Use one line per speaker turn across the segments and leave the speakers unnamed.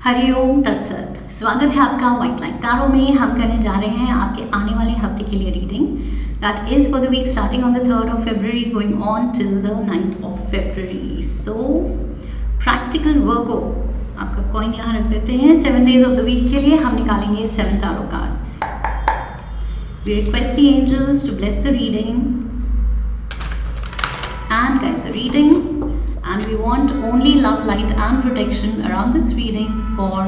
हरिओम तत्सत। स्वागत है आपका व्हाइट लाइट टैरो में। हम करने जा रहे हैं आपके आने वाले हफ्ते के लिए reading that is for the week starting on the 3rd of February going on till the 9th of February। So practical Virgo आपका कॉइन यहाँ रख देते हैं। 7 days ऑफ द वीक के लिए हम निकालेंगे 7 tarot cards. We request the angels to bless the reading and guide the reading, and we want only love, light and protection around this reading for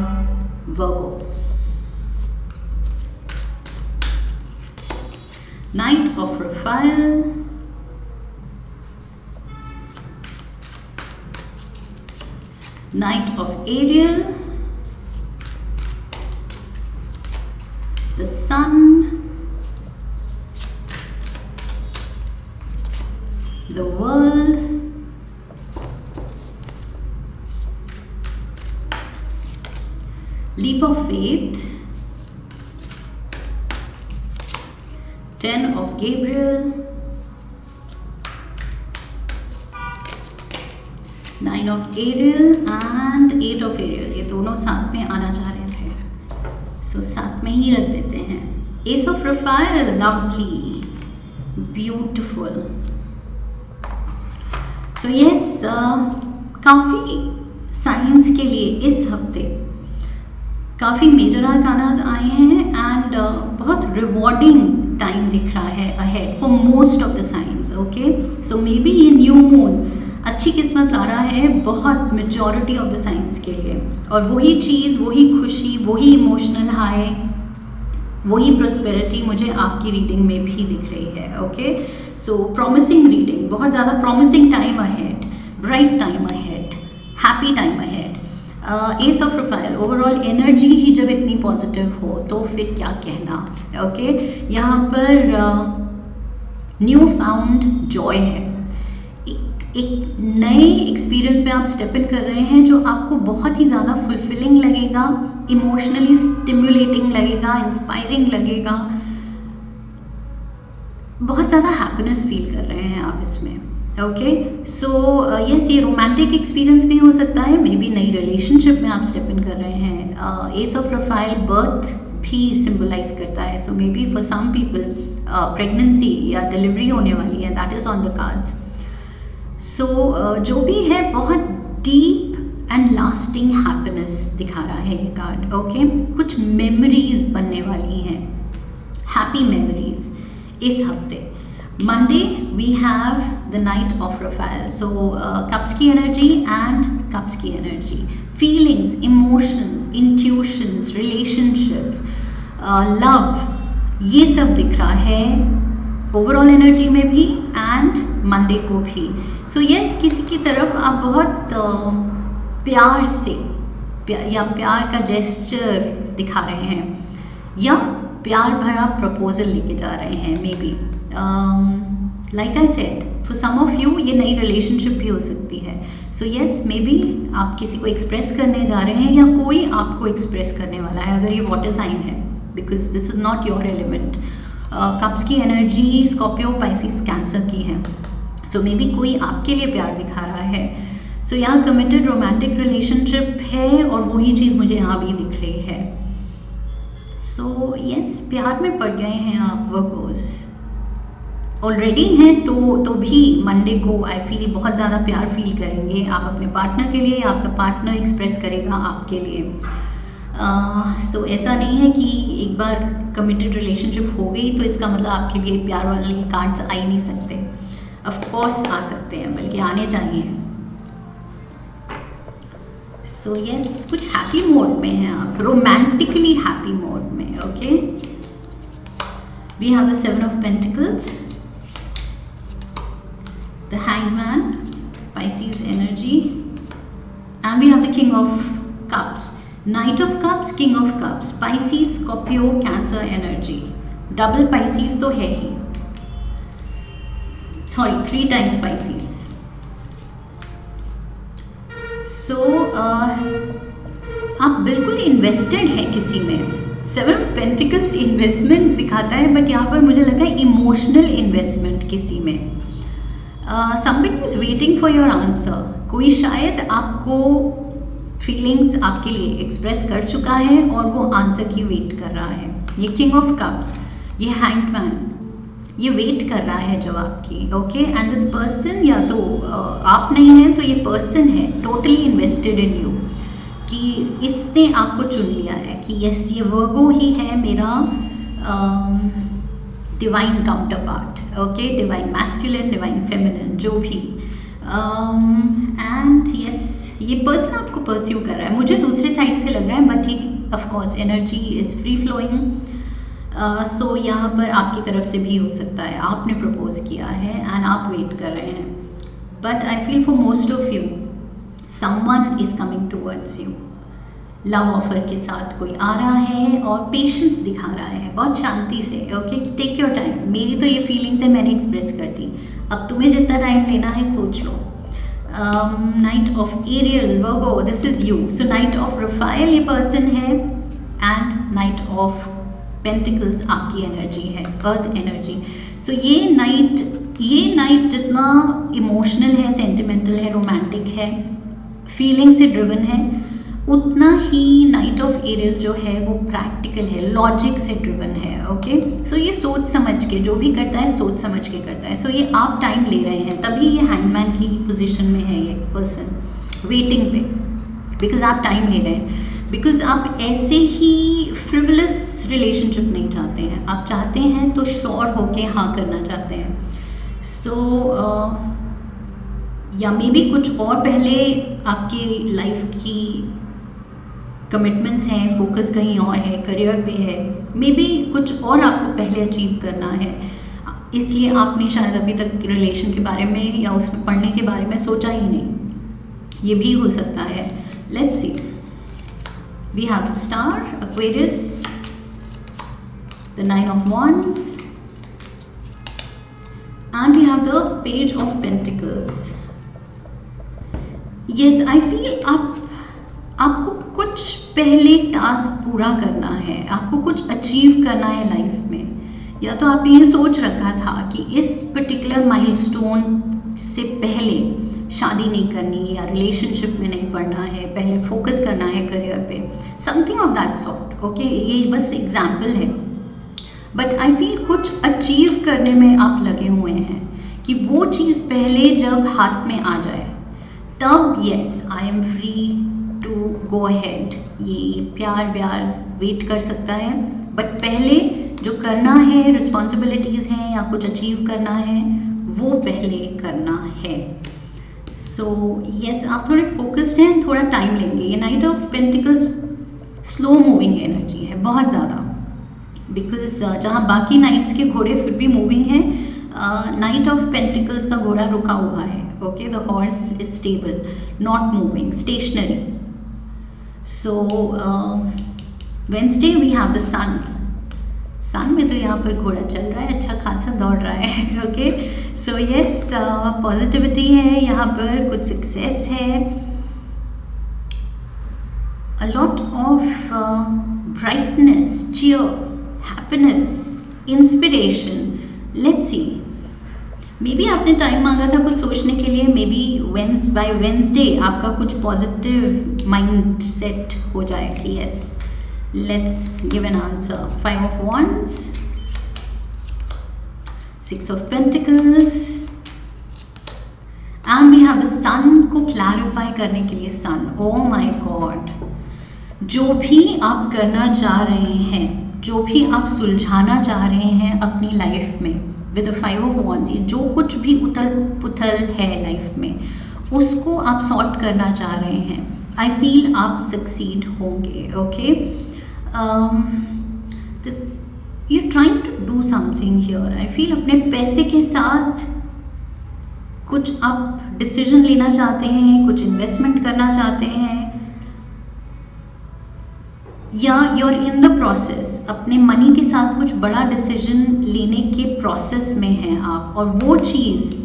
Virgo. Knight of Raphael, Knight of Ariel, the Sun, the World, Leap of Faith, 10 of Gabriel, 9 of Ariel and 8 of Ariel। ये दोनों साथ में आना चाह रहे थे, सो साथ में ही रख देते हैं। Ace of Raphael, lovely, beautiful। So yes, काफ़ी साइंस के लिए इस हफ्ते काफ़ी मेजर आर्कानाज आए हैं एंड बहुत रिवॉर्डिंग टाइम दिख रहा है ahead for most of the science. Okay, so may B ये न्यू मून अच्छी किस्मत ला रहा है बहुत मेजॉरिटी ऑफ द साइंस के लिए, और वही चीज़, वही खुशी, वही इमोशनल हाई, वही प्रॉस्पेरिटी मुझे आपकी रीडिंग में भी दिख रही है। ओके, सो प्रॉमिसिंग रीडिंग, बहुत ज़्यादा promising time ahead, bright time ahead, happy time ahead. Ace of profile, overall energy ही जब इतनी पॉजिटिव हो तो फिर क्या कहना। ओके, यहाँ पर न्यू फाउंड जॉय है, एक नए एक्सपीरियंस में आप स्टेप इन कर रहे हैं जो आपको बहुत ही ज़्यादा फुलफिलिंग लगेगा, इमोशनली स्टिम्युलेटिंग लगेगा, इंस्पायरिंग लगेगा, बहुत ज़्यादा हैप्पीनेस फील कर रहे हैं आप इसमें। ओके, सो यस, ये रोमांटिक एक्सपीरियंस भी हो सकता है, मे बी नई रिलेशनशिप में आप स्टेप इन कर रहे हैं। एस ऑफ प्रोफाइल बर्थ भी सिंबलाइज करता है, so may be for some people pregnancy या डिलीवरी होने वाली है, that is on the cards. So जो भी है बहुत डीप एंड लास्टिंग हैप्पीनेस दिखा रहा है ये कार्ड। ओके, कुछ मेमोरीज बनने वाली हैं, हैप्पी मेमोरीज इस हफ्ते। Monday we have the knight of रफाइल, सो कप्स की एनर्जी एंड कप्स की energy, feelings, emotions, intuitions, relationships, love, ये सब दिख रहा है ओवरऑल एनर्जी में भी एंड मंडे को भी। सो यस, किसी की तरफ आप बहुत प्यार से या प्यार का जेस्चर दिखा रहे हैं, या प्यार भरा प्रपोजल लेके जा रहे हैं, maybe like I said for some of you ये नई रिलेशनशिप भी हो सकती है। सो यस, मे बी आप किसी को एक्सप्रेस करने जा रहे हैं या कोई आपको एक्सप्रेस करने वाला है, अगर ये वाटर साइन है, because this is not your element. Cups की एनर्जी स्कॉर्पियो, पाइसिस, कैंसर की है, सो मे बी कोई आपके लिए प्यार दिखा रहा है। सो यहाँ कमिटेड रोमांटिक रिलेशनशिप है और वही चीज़ मुझे यहाँ भी दिख रही है। सो यस, प्यार में पड़ गए हैं आप वर्गोस, ऑलरेडी हैं तो भी मंडे को आई फील बहुत ज़्यादा प्यार फील करेंगे आप अपने पार्टनर के लिए, आपका पार्टनर एक्सप्रेस करेगा आपके लिए। सो ऐसा नहीं है कि एक बार कमिटेड रिलेशनशिप हो गई तो इसका मतलब आपके लिए प्यार वाले कार्ड्स आ ही नहीं सकते। ऑफ कोर्स आ सकते हैं, बल्कि आने चाहिए। सो यस, कुछ हैप्पी मोड में हैं आप, रोमांटिकली हैप्पी मोड में। Okay, we have the 7 of Pentacles, the Hangman, Pisces energy, and we have the King of Cups, Knight of Cups, King of Cups, Pisces, Scorpio, Cancer energy, double Pisces तो है ही, sorry 3 times Pisces। सो आप बिल्कुल invested हैं किसी में। 7 of Pentacles investment दिखाता है, but यहाँ पर मुझे लग रहा है इमोशनल इन्वेस्टमेंट किसी में। somebody is waiting for your answer। कोई शायद आपको फीलिंग्स आपके लिए एक्सप्रेस कर चुका है और वो आंसर की वेट कर रहा है। ये किंग ऑफ कप्स, ये हैंग्ड मैन, ये वेट कर रहा है जवाब की। ओके, एंड दिस पर्सन, या तो आप नहीं हैं तो ये पर्सन है टोटली इन्वेस्टेड इन यू, कि इसने आपको चुन लिया है कि यस ये वर्गो ही है मेरा divine counter part. Okay, divine masculine, divine feminine, जो भी। एंड यस ये पर्सन आपको परस्यू कर रहा है, मुझे दूसरे साइड से लग रहा है, but he of course energy is free flowing. So यहाँ पर आपकी तरफ से भी हो सकता है, आपने प्रपोज किया है एंड आप वेट कर रहे हैं, but I feel for most of you someone is coming towards you. Love offer के साथ कोई आ रहा है और पेशेंस दिखा रहा है बहुत शांति से। Okay, take your time. मेरी तो ये फीलिंग्स है, मैंने एक्सप्रेस कर दी, अब तुम्हें जितना टाइम लेना है सोच लो। Knight of aerial, Virgo, this is you. So knight of रफाइल ये पर्सन है एंड नाइट ऑफ पेंटिकल्स आपकी एनर्जी है, अर्थ एनर्जी। सो ये नाइट जितना इमोशनल है, सेंटिमेंटल है, रोमांटिक है, फीलिंग से ड्रिवन है, उतना ही नाइट ऑफ एरियल जो है वो प्रैक्टिकल है, लॉजिक से ड्रिवन है। ओके, सो ये सोच समझ के जो भी करता है, सोच समझ के करता है। सो ये आप टाइम ले रहे हैं, तभी ये हैंडमैन की पोजीशन में है ये पर्सन, वेटिंग पे, बिकॉज आप टाइम ले रहे हैं, बिकॉज आप ऐसे ही फ्रिवलस रिलेशनशिप नहीं चाहते हैं, आप चाहते हैं तो श्योर होके हाँ करना चाहते हैं। सो या मे बी कुछ और पहले आपकी लाइफ की कमिटमेंट्स हैं, फोकस कहीं और है, करियर पे है, मे बी कुछ और आपको पहले अचीव करना है, इसलिए आपने शायद अभी तक रिलेशन के बारे में या उसमें पढ़ने के बारे में सोचा ही नहीं, ये भी हो सकता है। Let's see, we have the star, Aquarius, the 9 of Wands, and we have the Page of Pentacles. Yes, I feel आपको कुछ पहले टास्क पूरा करना है, आपको कुछ अचीव करना है लाइफ में, या तो आपने ये सोच रखा था कि इस पर्टिकुलर माइलस्टोन से पहले शादी नहीं करनी या रिलेशनशिप में नहीं पड़ना है, पहले फोकस करना है करियर पे, something of that sort. Okay, ये बस एग्जाम्पल है, बट आई फील कुछ अचीव करने में आप लगे हुए हैं कि वो चीज़ पहले जब हाथ में आ जाए तब yes I am free to go ahead. ये प्यार व्यार वेट कर सकता है, बट पहले जो करना है, रिस्पॉन्सिबिलिटीज़ हैं या कुछ अचीव करना है, वो पहले करना है। सो यस, आप थोड़े फोकस्ड हैं, थोड़ा टाइम लेंगे। ये night of pentacles slow moving energy है बहुत ज़्यादा, बिकॉज जहाँ बाकी नाइट्स के घोड़े फिर भी मूविंग हैं, नाइट ऑफ पेंटिकल्स का घोड़ा रुका हुआ है। Okay, the horse is stable, not moving, stationary. So Wednesday we have the sun. Sun में तो यहाँ पर घोड़ा चल रहा है, अच्छा खासा दौड़ रहा है। ओके, सो यस, पॉजिटिविटी है यहाँ पर, कुछ सक्सेस है, a lot of brightness, cheer, happiness, inspiration. Let's see. May be आपने टाइम मांगा था कुछ सोचने के लिए, मे बी बाय वेंसडे आपका कुछ पॉजिटिव माइंड सेट हो जाए कि yes let's give an answer. 5 of Wands, 6 of Pentacles, and we have the sun को क्लैरिफाई करने के लिए सन। ओह माय गॉड, जो भी आप करना चाह रहे हैं, जो भी आप सुलझाना चाह रहे हैं अपनी लाइफ में विद 5 of Wands, जो कुछ भी उथल पुथल है लाइफ में, उसको आप सॉर्ट करना चाह रहे हैं, आई फील आप सक्सीड होंगे। Okay, this you trying to do something here. I feel अपने पैसे के साथ कुछ आप डिसीजन लेना चाहते हैं, कुछ इन्वेस्टमेंट करना चाहते हैं, या यूर इन द प्रोसेस, अपने मनी के साथ कुछ बड़ा डिसीजन लेने के प्रोसेस में हैं आप, और वो चीज़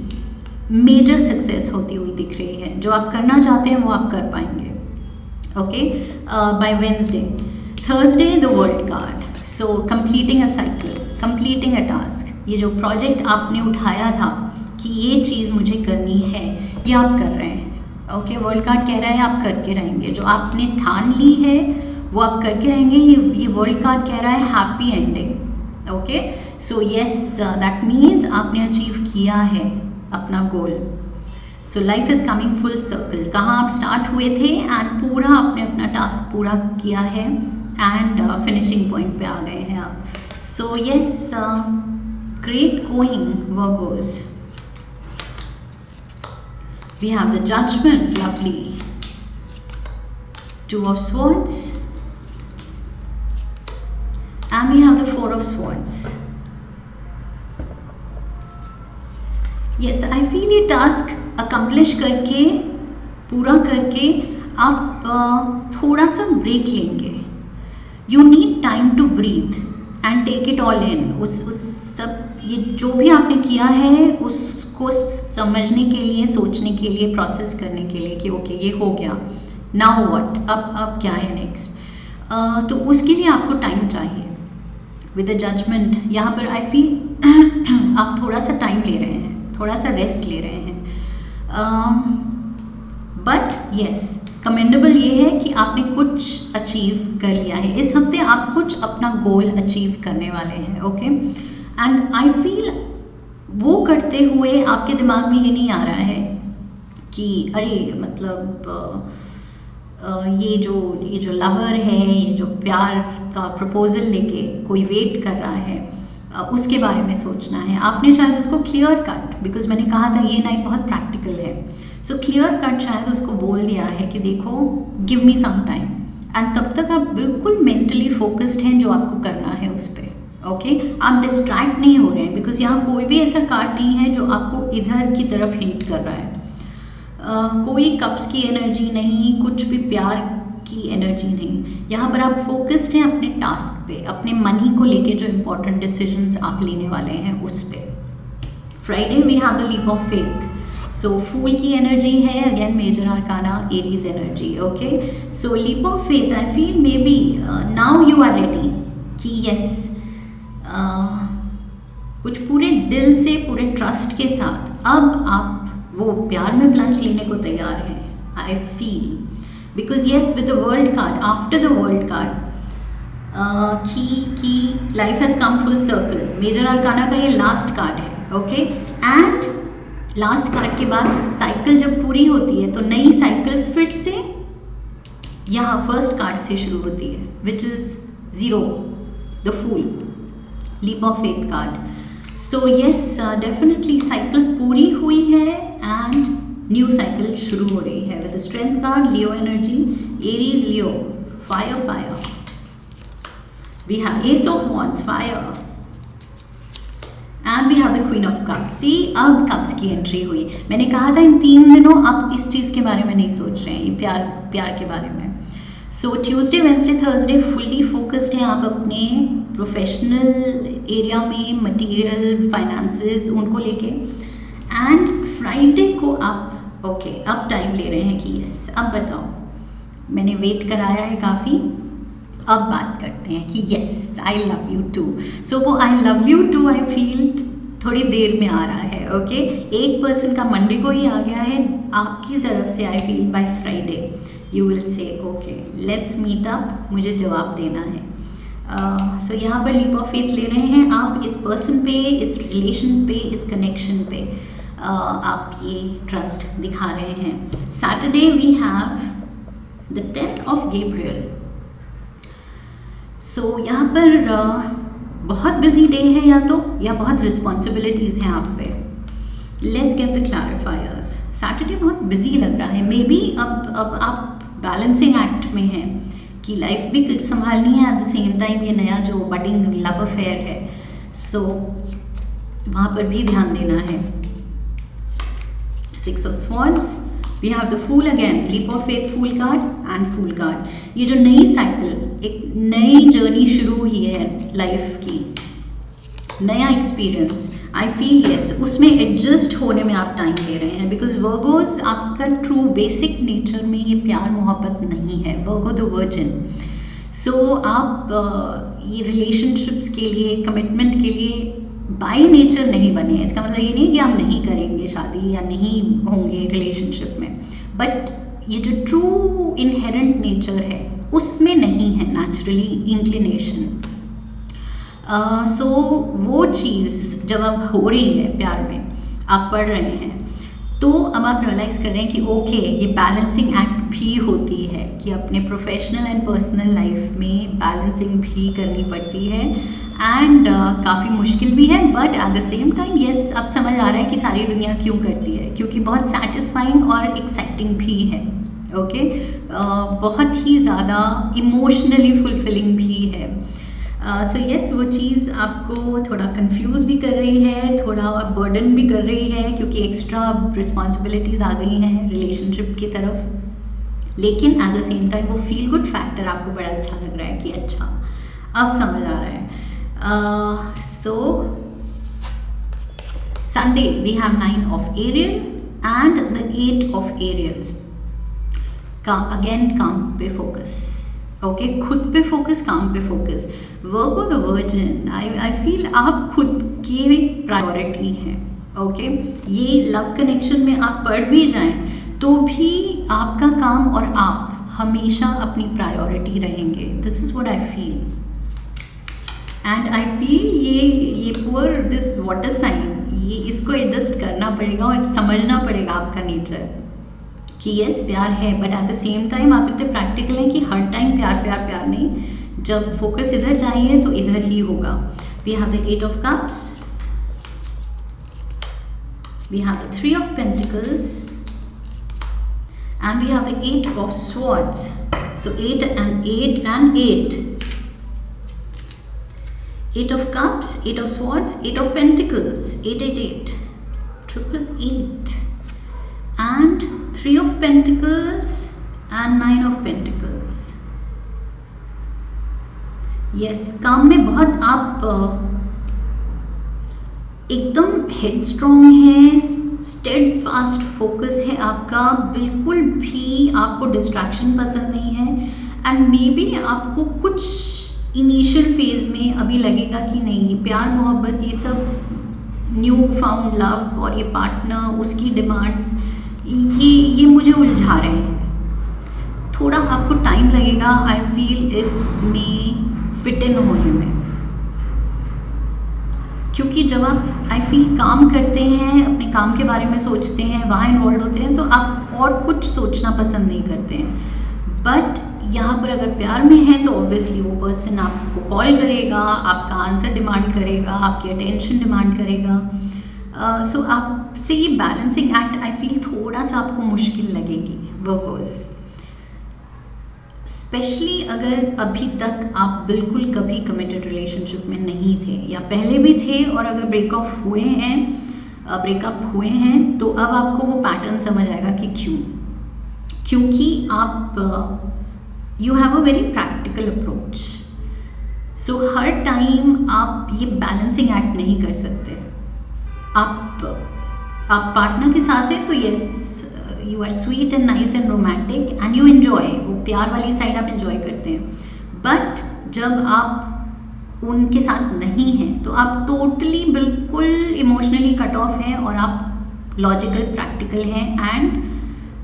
मेजर सक्सेस होती हुई दिख रही है। जो आप करना चाहते हैं वो आप कर पाएंगे। Okay, by Wednesday. Thursday the world card, so completing a cycle, completing a task. ये जो प्रोजेक्ट आपने उठाया था कि ये चीज़ मुझे करनी है, ये आप कर रहे हैं। ओके, वर्ल्ड कार्ड कह रहा है आप करके रहेंगे, जो आपने ठान ली है वो आप करके रहेंगे। ये वर्ल्ड कार्ड कह रहा है happy ending. Okay, so yes, that means आपने अचीव किया है अपना goal. So life is coming full circle. कहाँ आप स्टार्ट हुए थे एंड पूरा आपने अपना टास्क पूरा किया है एंड फिनिशिंग पॉइंट पे आ गए हैं आप। So yes, great going Virgo's. We have the Judgment, lovely. 2 of Swords. And we have the 4 of Swords. Yes, I feel ये टास्क अकम्प्लिश करके, पूरा करके आप थोड़ा सा ब्रेक लेंगे। You need time to breathe and take it all in. उस सब ये जो भी आपने किया है उसको समझने के लिए, सोचने के लिए, प्रोसेस करने के लिए कि ओके ये हो गया, नाउ व्हाट, अब क्या है नेक्स्ट। तो उसके लिए आपको टाइम चाहिए। विद द जजमेंट यहाँ पर आई फील आप थोड़ा सा टाइम ले रहे हैं, थोड़ा सा रेस्ट ले रहे हैं। बट यस, कमेंडेबल ये है कि आपने कुछ अचीव कर लिया है। इस हफ्ते आप कुछ अपना गोल अचीव करने वाले हैं। ओके, एंड आई फील वो करते हुए आपके दिमाग में ये नहीं आ रहा है कि अरे मतलब ये जो लवर है, ये जो प्यार का प्रपोजल लेके कोई वेट कर रहा है, उसके बारे में सोचना है। आपने शायद उसको क्लियर कट, बिकॉज मैंने कहा था ये नाइट बहुत प्रैक्टिकल है, सो क्लियर कट शायद उसको बोल दिया है कि देखो give me some time, and तब तक आप बिल्कुल मेंटली फोकस्ड हैं जो आपको करना है उस पर। ओके, आप डिस्ट्रैक्ट नहीं हो रहे हैं, बिकॉज यहाँ कोई भी ऐसा कार्ड नहीं है जो आपको इधर की तरफ हिंट कर रहा है। कोई कप्स की एनर्जी नहीं, कुछ भी प्यार की एनर्जी नहीं। यहाँ पर आप फोकस्ड हैं अपने टास्क पे, अपने मनी को लेके जो इम्पोर्टेंट डिसीजंस आप लेने वाले हैं उस पे। Friday we have the leap of faith. So fool की एनर्जी है, again major arcana, Aries energy. Okay, so leap of faith, I feel may be now you are ready कि यस, कुछ पूरे दिल से, पूरे ट्रस्ट के साथ अब आप वो प्यार में प्लंज लेने को तैयार हैं। I feel because yes, with the world card, after the world card की life has come full circle. Major arcana का ये लास्ट कार्ड है। ओके, एंड लास्ट कार्ड के बाद साइकिल जब पूरी होती है तो नई साइकिल फिर से यहाँ फर्स्ट कार्ड से शुरू होती है, which is 0, the fool, leap of faith card. So yes, definitely cycle पूरी हुई है एंड न्यू साइकिल शुरू हो रही है। With strength card, Leo energy, Aries Leo, fire fire. We have ace of wands, fire, and we have the queen of cups. See, अब cups की entry हुई। मैंने कहा था इन 3 दिनों आप इस चीज़ के बारे में नहीं सोच रहे हैं, ये प्यार के बारे में। So Tuesday, Wednesday, Thursday fully focused हैं आप अपने प्रोफेशनल एरिया में, मटेरियल, फाइनेंसेस, उनको लेके। एंड फ्राइडे को आप ओके, अब टाइम ले रहे हैं कि यस अब बताओ, मैंने वेट कराया है काफ़ी, अब बात करते हैं कि yes I love you too. So वो I love you too I feel थोड़ी देर में आ रहा है। ओके, एक पर्सन का मंडे को ही आ गया है आपकी तरफ से। I feel by Friday you will say okay let's meet up, मुझे जवाब देना है। सो यहाँ पर लीप ऑफ फेथ ले रहे हैं आप इस पर्सन पे, इस रिलेशन पे, इस कनेक्शन पे आप ये ट्रस्ट दिखा रहे हैं। Saturday we have the 10th of Gabriel। So यहाँ पर बहुत बिजी डे है या बहुत रिस्पॉन्सिबिलिटीज़ हैं आप पे। Let's get the clarifiers. Saturday बहुत बिजी लग रहा है, मे बी अब आप बैलेंसिंग एक्ट में हैं कि लाइफ भी संभालनी है, एट द सेम टाइम ये नया जो बडिंग लव अफेयर है, सो वहाँ पर भी ध्यान देना है। 6 of Swords, we have the fool again, leap of faith, fool card and fool card. ये जो नई साइकिल, एक नई जर्नी शुरू हुई है लाइफ की, नया एक्सपीरियंस, आई फील यस उसमें एडजस्ट होने में आप टाइम ले रहे हैं। बिकॉज वर्गोज आपका ट्रू बेसिक नेचर में ये प्यार मोहब्बत नहीं है, वर्गो द वर्जिन। सो आप ये रिलेशनशिप्स के लिए, कमिटमेंट के लिए बाय नेचर नहीं बने। इसका मतलब ये नहीं कि आप नहीं करेंगे शादी या नहीं होंगे रिलेशनशिप में, बट ये जो ट्रू इनहेरेंट नेचर है उसमें नहीं है नेचुरली इंक्लिनेशन। सो वो चीज़ जब अब हो रही है प्यार में, आप पढ़ रहे हैं, तो अब आप रियलाइज़ कर रहे हैं कि ओके ये बैलेंसिंग एक्ट भी होती है कि अपने प्रोफेशनल एंड पर्सनल लाइफ में बैलेंसिंग भी करनी पड़ती है, एंड काफ़ी मुश्किल भी है, but at the same time yes अब समझ आ रहा है कि सारी दुनिया क्यों करती है, क्योंकि बहुत सेटिस्फाइंग और एक्साइटिंग भी है। ओके बहुत ही ज़्यादा इमोशनली फुलफिलिंग भी है। सो यस वो चीज़ आपको थोड़ा कंफ्यूज भी कर रही है, थोड़ा बर्डन भी कर रही है, क्योंकि एक्स्ट्रा रिस्पॉन्सिबिलिटीज़ आ गई हैं रिलेशनशिप की तरफ, लेकिन एट द सेम टाइम वो फील गुड फैक्टर आपको बड़ा अच्छा लग रहा है कि अच्छा अब समझ आ रहा है। So Sunday we have 9 of aerial and the 8 of aerial. Again काम पे फोकस, ओके खुद पे फोकस, काम पे focus. Virgo the virgin, I feel आप खुद की प्रायोरिटी हैं। ओके ये लव कनेक्शन में आप पढ़ भी जाएं तो भी आपका काम और आप हमेशा अपनी प्रायोरिटी रहेंगे। This is what I feel, and I feel ये पुअर दिस वाटर साइन, ये इसको एडजस्ट करना पड़ेगा और समझना पड़ेगा आपका नेचर कि यस प्यार है, but at the same time आप इतने प्रैक्टिकल हैं कि हर टाइम प्यार प्यार प्यार नहीं, जब फोकस इधर चाहिए तो इधर ही होगा। We have the 8 of cups, we have the 3 of pentacles, and we have the 8 of swords. So 8 and 8 and 8. 8 of cups, 8 of swords, 8 of pentacles, 8 8 8, 888, and 3 of pentacles and 9 of pentacles. Yes, काम में बहुत आप एकदम head strong है, state fast focus है आपका, बिल्कुल भी आपको डिस्ट्रैक्शन पसंद नहीं है, एंड मे बी आपको कुछ इनिशियल फेज में अभी लगेगा कि नहीं प्यार मोहब्बत ये सब न्यू फाउंड लव और ये पार्टनर उसकी डिमांड्स ये मुझे उलझा रहे हैं, थोड़ा आपको टाइम लगेगा आई फील इसमें फिट इन होने में, क्योंकि जब आप आई फील काम करते हैं, अपने काम के बारे में सोचते हैं, वहाँ इन्वॉल्व होते हैं, तो आप और कुछ सोचना पसंद नहीं करते हैं। बट यहाँ पर अगर प्यार में है तो ऑब्वियसली वो पर्सन आपको कॉल करेगा, आपका आंसर डिमांड करेगा, आपकी अटेंशन डिमांड करेगा। सो आपसे ये बैलेंसिंग एक्ट आई फील थोड़ा सा आपको मुश्किल लगेगी वर्कर्स, स्पेशली अगर अभी तक आप बिल्कुल कभी कमिटेड रिलेशनशिप में नहीं थे या पहले भी थे, और अगर ब्रेकअप हुए हैं तो अब आपको वो पैटर्न समझ आएगा कि क्योंकि आप you have a very practical approach. So her time आप ये बैलेंसिंग एक्ट नहीं कर सकते। आप पार्टनर के साथ हैं तो yes you are sweet and nice and romantic and you enjoy, वो प्यार वाली साइड आप एंजॉय करते हैं, बट जब आप उनके साथ नहीं हैं तो आप टोटली बिल्कुल इमोशनली कट ऑफ हैं और आप लॉजिकल प्रैक्टिकल हैं एंड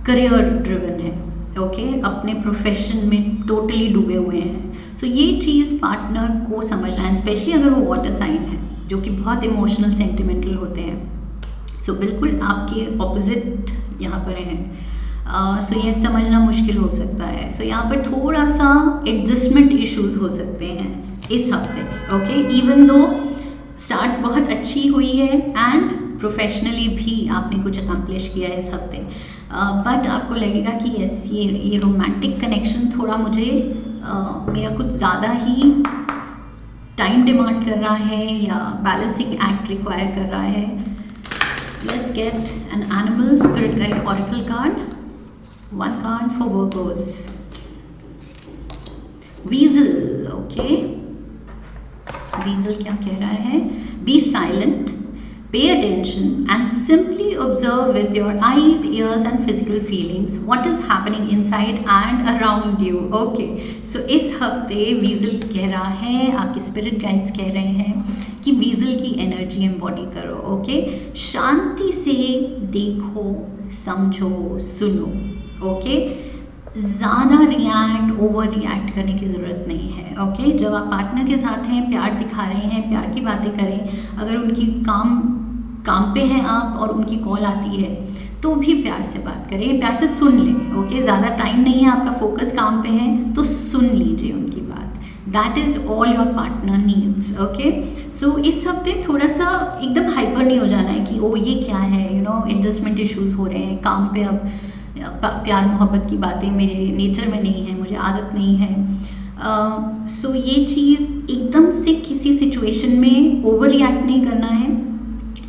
करियर ड्रिवन है। ओके अपने प्रोफेशन में टोटली डूबे हुए हैं। सो ये चीज़ पार्टनर को समझना है, स्पेशली अगर वो वाटर साइन है जो कि बहुत इमोशनल सेंटिमेंटल होते हैं। सो बिल्कुल आपके ऑपोजिट यहाँ पर हैं। सो ये समझना मुश्किल हो सकता है। सो यहाँ पर थोड़ा सा एडजस्टमेंट इश्यूज हो सकते हैं इस हफ्ते। ओके इवन दो स्टार्ट बहुत अच्छी हुई है एंड प्रोफेशनली भी आपने कुछ अकम्प्लिश किया है इस हफ्ते, बट आपको लगेगा कि यस ये रोमांटिक कनेक्शन थोड़ा मुझे मेरा कुछ ज़्यादा ही टाइम डिमांड कर रहा है या बैलेंसिंग एक्ट रिक्वायर कर रहा है। Let's get an animal spirit guide oracle card, one card for workers. Weasel, okay weasel क्या कह रहा है? Be silent, Pay attention and simply observe with your eyes, ears and physical feelings what is happening inside and around you. Okay, so इस हफ्ते वीजल कह रहा है, आपके स्पिरिट गाइड्स कह रहे हैं कि वीजल की एनर्जी एम्बॉडी करो. ओके, शांति से देखो, समझो, सुनो. ओके, ज़्यादा ओवर रिएक्ट करने की ज़रूरत नहीं है. ओके, जब आप पार्टनर के साथ हैं, प्यार दिखा रहे हैं, प्यार की बातें करें. अगर उनकी काम पे हैं आप और उनकी कॉल आती है तो भी प्यार से बात करें, प्यार से सुन लें. ओके, ज़्यादा टाइम नहीं है, आपका फोकस काम पे है तो सुन लीजिए उनकी बात. That is all your partner needs. Okay, so इस हफ्ते थोड़ा सा एकदम हाइपर नहीं हो जाना है कि ओ ये क्या है, एडजस्टमेंट इश्यूज़ हो रहे हैं काम पे. अब प्यार मोहब्बत की बातें मेरे नेचर में नहीं है, मुझे आदत नहीं है. सो ये चीज़ एकदम से किसी सिचुएशन में ओवर रिएक्ट नहीं करना है.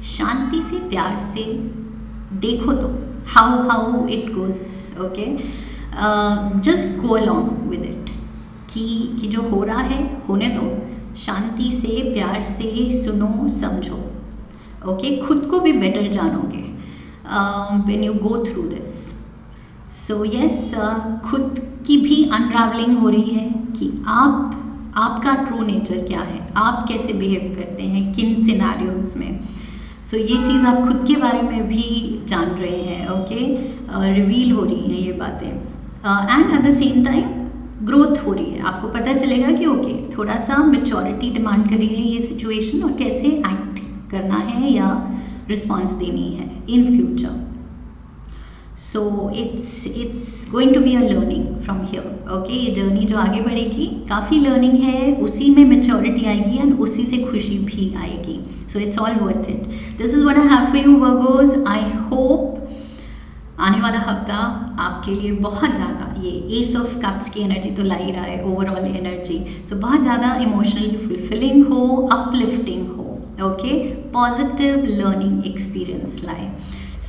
शांति से प्यार से देखो तो how it goes. Okay, just go along with it कि जो हो रहा है होने दो. शांति से प्यार से सुनो, समझो. ओके, खुद को भी बेटर जानोगे when you go through this. So yes, खुद की भी अनरावलिंग हो रही है कि आपका ट्रू नेचर क्या है, आप कैसे बिहेव करते हैं किन सिनेरियोज में. सो ये चीज़ आप खुद के बारे में भी जान रहे हैं. ओके, रिवील हो रही हैं ये बातें and at the same time growth हो रही है. आपको पता चलेगा कि ओके, थोड़ा सा मैच्योरिटी डिमांड कर रही है ये सिचुएशन और कैसे एक्ट करना है या रिस्पॉन्स देनी है in future. So it's going to be a learning from here. Okay, ये जर्नी जो आगे बढ़ेगी काफ़ी लर्निंग है, उसी में मैच्योरिटी आएगी एंड उसी से खुशी भी आएगी. So it's all worth it. This is what I have for you Virgos. I hope आने वाला हफ्ता आपके लिए बहुत ज़्यादा ये एस ऑफ कप्स की एनर्जी तो ला ही रहा है, ओवरऑल एनर्जी. सो बहुत ज़्यादा इमोशनली फुलफिलिंग हो, अपलिफ्टिंग हो. ओके, पॉजिटिव लर्निंग एक्सपीरियंस लाए.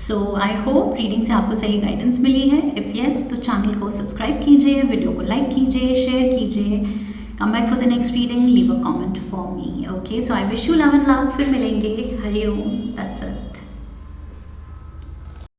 सो आई होप रीडिंग से आपको सही गाइडेंस मिली है. इफ़ येस तो चैनल को सब्सक्राइब कीजिए, वीडियो को लाइक कीजिए, शेयर कीजिए. Come back for the next reading, leave a comment for me. Okay, so I wish you love and love. फिर मिलेंगे. हरि ओम. That's it.